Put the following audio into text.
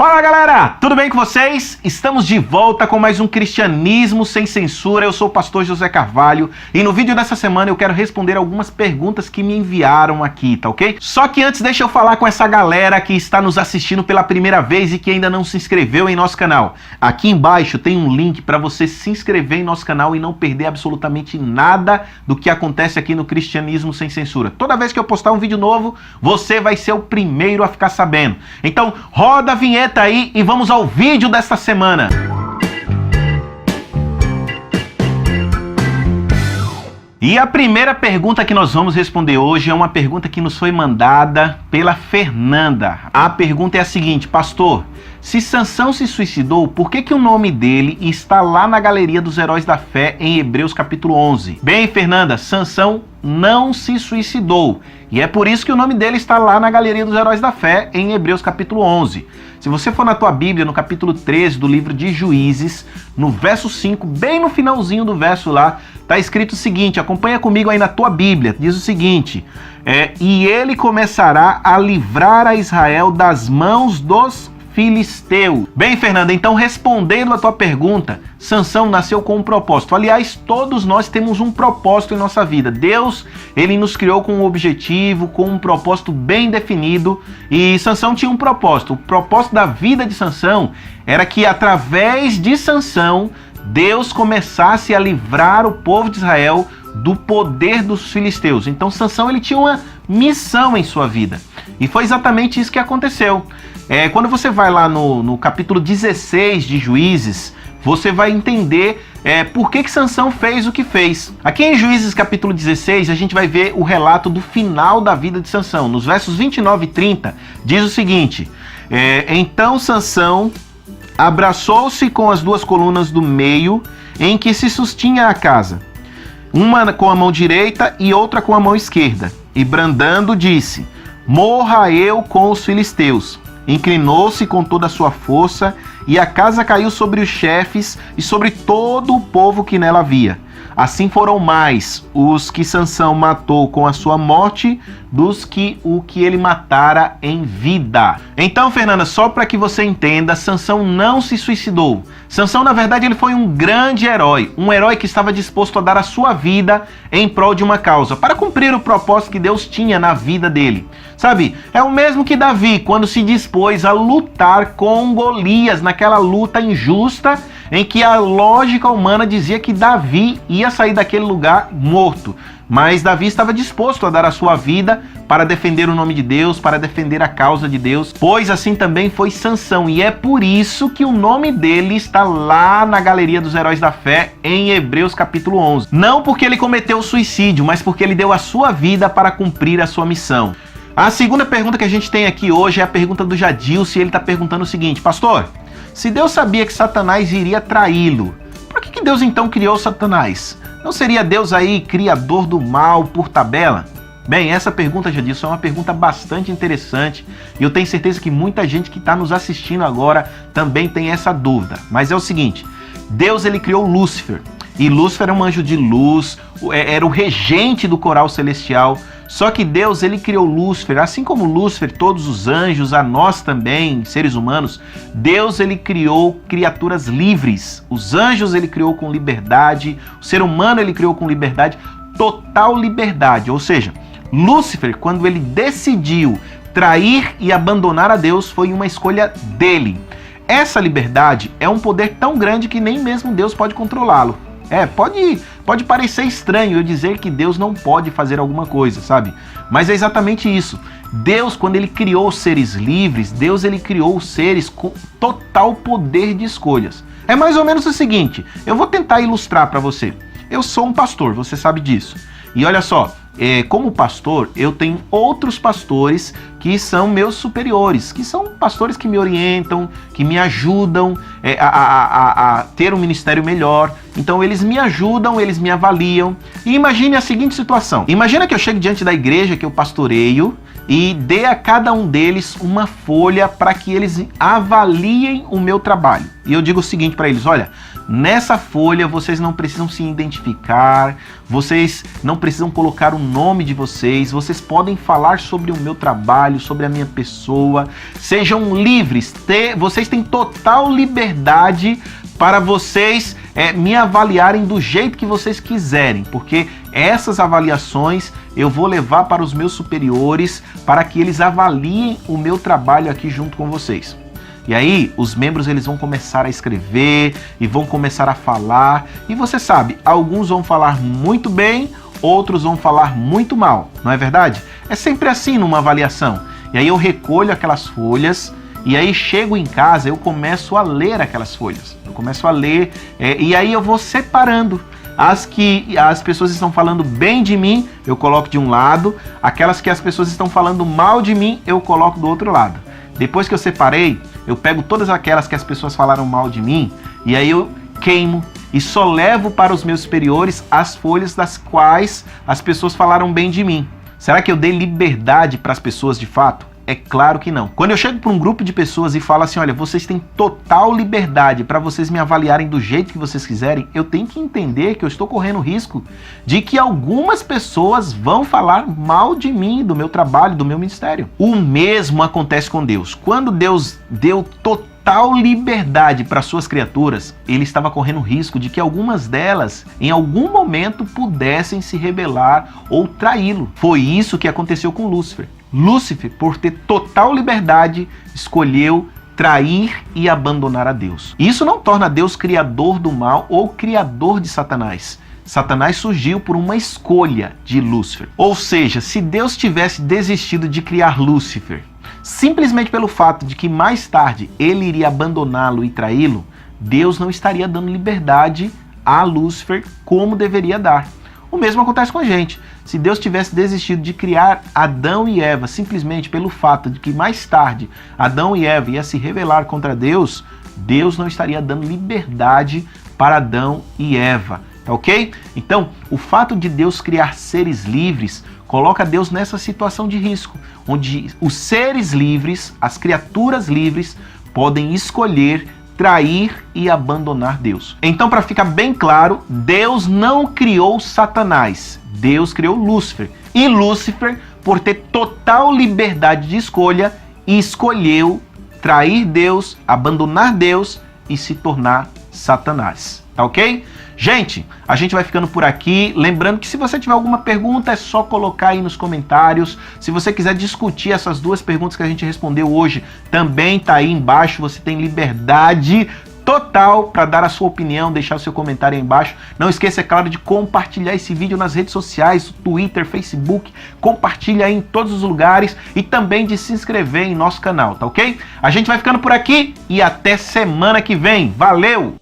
Fala galera, tudo bem com vocês? Estamos de volta com mais um Cristianismo Sem Censura. Eu sou o pastor José Carvalho e no vídeo dessa semana eu quero responder algumas perguntas que me enviaram aqui, tá ok? Só que antes deixa eu falar com essa galera que está nos assistindo pela primeira vez e que ainda não se inscreveu em nosso canal. Aqui embaixo tem um link para você se inscrever em nosso canal e não perder absolutamente nada do que acontece aqui no Cristianismo Sem Censura. Toda vez que eu postar um vídeo novo, você vai ser o primeiro a ficar sabendo. Então roda a vinheta aí e vamos ao vídeo desta semana. E a primeira pergunta que nós vamos responder hoje é uma pergunta que nos foi mandada pela Fernanda. A pergunta é a seguinte: pastor, se Sansão se suicidou, por que o nome dele está lá na galeria dos heróis da fé em Hebreus capítulo 11? Bem, Fernanda, Sansão não se suicidou. E é por isso que o nome dele está lá na galeria dos heróis da fé em Hebreus capítulo 11. Se você for na tua Bíblia, no capítulo 13 do livro de Juízes, no verso 5, bem no finalzinho do verso lá, está escrito o seguinte, acompanha comigo aí na tua Bíblia, diz o seguinte: e ele começará a livrar a Israel das mãos dos filisteus. Bem, Fernanda, então respondendo a tua pergunta, Sansão nasceu com um propósito. Aliás, todos nós temos um propósito em nossa vida. Deus, ele nos criou com um objetivo, com um propósito bem definido, e Sansão tinha um propósito. O propósito da vida de Sansão era que através de Sansão, Deus começasse a livrar o povo de Israel do poder dos filisteus. Então Sansão, ele tinha uma missão em sua vida. E foi exatamente isso que aconteceu. Quando você vai lá no capítulo 16 de Juízes, você vai entender por que Sansão fez o que fez. Aqui em Juízes capítulo 16, a gente vai ver o relato do final da vida de Sansão. Nos versos 29 e 30, diz o seguinte: então Sansão abraçou-se com as duas colunas do meio em que se sustinha a casa, uma com a mão direita e outra com a mão esquerda, e bradando disse: morra eu com os filisteus. Inclinou-se com toda a sua força, e a casa caiu sobre os chefes e sobre todo o povo que nela havia. Assim foram mais os que Sansão matou com a sua morte dos que o que ele matara em vida. Então, Fernanda, só para que você entenda, Sansão não se suicidou. Sansão, na verdade, ele foi um grande herói, um herói que estava disposto a dar a sua vida em prol de uma causa, para cumprir o propósito que Deus tinha na vida dele. Sabe, é o mesmo que Davi, quando se dispôs a lutar com Golias, naquela luta injusta, em que a lógica humana dizia que Davi ia sair daquele lugar morto. Mas Davi estava disposto a dar a sua vida para defender o nome de Deus, para defender a causa de Deus, pois assim também foi Sansão. E é por isso que o nome dele está lá na galeria dos heróis da fé em Hebreus capítulo 11. Não porque ele cometeu suicídio, mas porque ele deu a sua vida para cumprir a sua missão. A segunda pergunta que a gente tem aqui hoje é a pergunta do Jadilson, e ele está perguntando o seguinte: pastor, se Deus sabia que Satanás iria traí-lo, por que Deus então criou Satanás? Não seria Deus aí criador do mal por tabela? Bem, essa pergunta, Jadilson, é uma pergunta bastante interessante e eu tenho certeza que muita gente que está nos assistindo agora também tem essa dúvida. Mas é o seguinte: Deus, ele criou Lúcifer, e Lúcifer era um anjo de luz, era o regente do coral celestial. Só que Deus, ele criou Lúcifer, assim como Lúcifer, todos os anjos, a nós também, seres humanos, Deus, ele criou criaturas livres. Os anjos ele criou com liberdade, o ser humano ele criou com liberdade, total liberdade. Ou seja, Lúcifer, quando ele decidiu trair e abandonar a Deus, foi uma escolha dele. Essa liberdade é um poder tão grande que nem mesmo Deus pode controlá-lo. Pode parecer estranho eu dizer que Deus não pode fazer alguma coisa, sabe? Mas é exatamente isso. Deus, quando ele criou os seres livres, Deus, ele criou os seres com total poder de escolhas. É mais ou menos o seguinte, eu vou tentar ilustrar para você. Eu sou um pastor, você sabe disso. E olha só, como pastor, eu tenho outros pastores que são meus superiores, que são pastores que me orientam, que me ajudam a ter um ministério melhor. Então eles me ajudam, eles me avaliam. E imagine a seguinte situação: imagina que eu chego diante da igreja que eu pastoreio e dê a cada um deles uma folha para que eles avaliem o meu trabalho. E eu digo o seguinte para eles: olha, nessa folha vocês não precisam se identificar, vocês não precisam colocar o nome de vocês, vocês podem falar sobre o meu trabalho, sobre a minha pessoa, sejam livres, vocês têm total liberdade para vocês me avaliarem do jeito que vocês quiserem, porque essas avaliações eu vou levar para os meus superiores para que eles avaliem o meu trabalho aqui junto com vocês. E aí os membros eles vão começar a escrever e vão começar a falar, e você sabe, alguns vão falar muito bem, outros vão falar muito mal, não é verdade? É sempre assim numa avaliação. E aí eu recolho aquelas folhas, e aí chego em casa, eu começo a ler aquelas folhas. Eu começo a ler, e aí eu vou separando. As que as pessoas estão falando bem de mim, eu coloco de um lado. Aquelas que as pessoas estão falando mal de mim, eu coloco do outro lado. Depois que eu separei, eu pego todas aquelas que as pessoas falaram mal de mim, e aí eu queimo e só levo para os meus superiores as folhas das quais as pessoas falaram bem de mim. Será que eu dei liberdade para as pessoas de fato? É claro que não. Quando eu chego para um grupo de pessoas e falo assim, olha, vocês têm total liberdade para vocês me avaliarem do jeito que vocês quiserem, eu tenho que entender que eu estou correndo risco de que algumas pessoas vão falar mal de mim, do meu trabalho, do meu ministério. O mesmo acontece com Deus. Quando Deus deu total liberdade para suas criaturas, ele estava correndo risco de que algumas delas, em algum momento, pudessem se rebelar ou traí-lo. Foi isso que aconteceu com Lúcifer. Lúcifer, por ter total liberdade, escolheu trair e abandonar a Deus. Isso não torna Deus criador do mal ou criador de Satanás. Satanás surgiu por uma escolha de Lúcifer. Ou seja, se Deus tivesse desistido de criar Lúcifer, simplesmente pelo fato de que mais tarde ele iria abandoná-lo e traí-lo, Deus não estaria dando liberdade a Lúcifer como deveria dar. O mesmo acontece com a gente. Se Deus tivesse desistido de criar Adão e Eva simplesmente pelo fato de que mais tarde Adão e Eva iam se rebelar contra Deus, Deus não estaria dando liberdade para Adão e Eva, tá ok? Então, o fato de Deus criar seres livres coloca Deus nessa situação de risco, onde os seres livres, as criaturas livres, podem escolher trair e abandonar Deus. Então, para ficar bem claro, Deus não criou Satanás, Deus criou Lúcifer. E Lúcifer, por ter total liberdade de escolha, escolheu trair Deus, abandonar Deus e se tornar Satanás. Tá ok? Gente, a gente vai ficando por aqui. Lembrando que se você tiver alguma pergunta, é só colocar aí nos comentários. Se você quiser discutir essas duas perguntas que a gente respondeu hoje, também tá aí embaixo. Você tem liberdade total para dar a sua opinião, deixar o seu comentário aí embaixo. Não esqueça, é claro, de compartilhar esse vídeo nas redes sociais, Twitter, Facebook. Compartilha aí em todos os lugares e também de se inscrever em nosso canal, tá ok? A gente vai ficando por aqui e até semana que vem. Valeu!